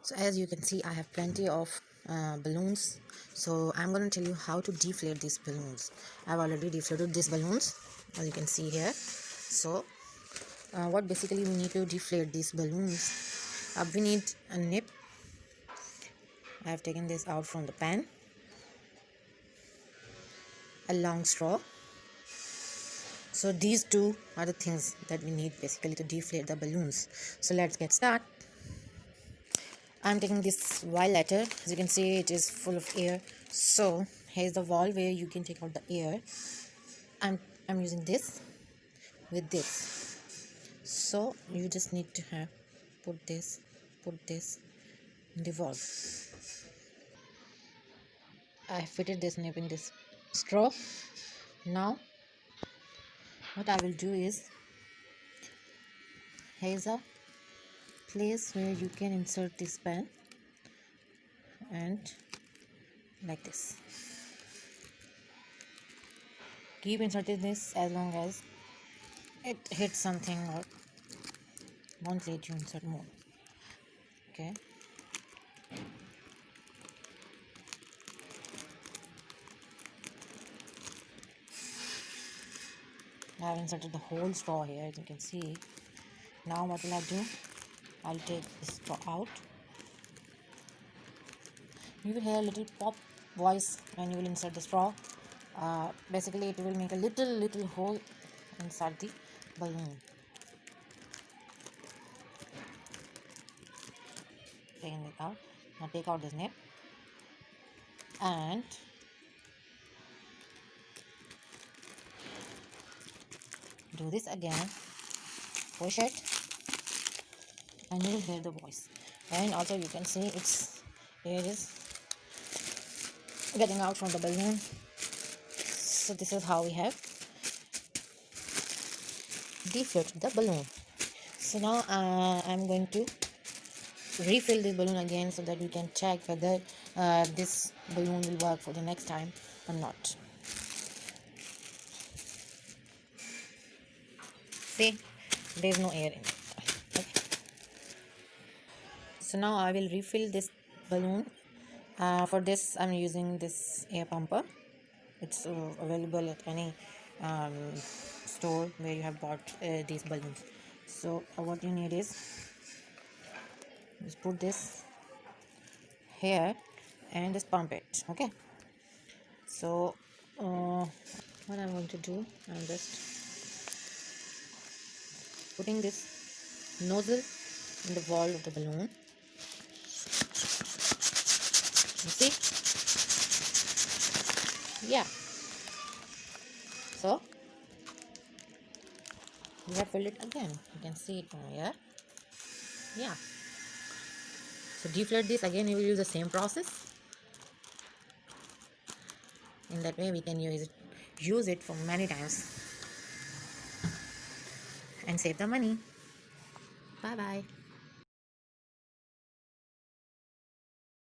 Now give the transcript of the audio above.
So as you can see, I have plenty of balloons. So I'm going to tell you how to deflate these balloons. I've already deflated these balloons, as you can see here. So what basically we need to deflate these balloons, we need a nip. I have taken this out from the pan, a long straw. So these two are the things that we need basically to deflate the balloons. So let's get started. I'm taking this vial letter. As you can see, it is full of air. So here's the valve where you can take out the air. I'm using this with this. So you just need to have put this in the valve. I fitted this nip in this straw. Now what I will do is, here's a place where you can insert this pen, and like this. Keep inserting this as long as it hits something or won't let you insert more. Okay. I have inserted the whole straw here, as you can see. Now what will I do? I'll take this straw out. You will hear a little pop voice when you will insert the straw. Basically it will make a little hole inside the balloon. Taking it out. Now take out this nip and do this again. Push it and you will hear the voice. And also you can see air is getting out from the balloon. So this is how we have deflated the balloon. So now I'm going to refill this balloon again so that we can check whether this balloon will work for the next time or not. See, there is no air in it. Okay. So now I will refill this balloon. For this I'm using this air pumper. It's available at any store where you have bought these balloons. So what you need is just put this here and just pump it. Okay. So what I'm going to do, I'm just putting this nozzle in the valve of the balloon. You see? Yeah. So we have filled it again. You can see it from here. Yeah. So deflate this again. You will use the same process. In that way we can use it for many times and save the money. Bye bye.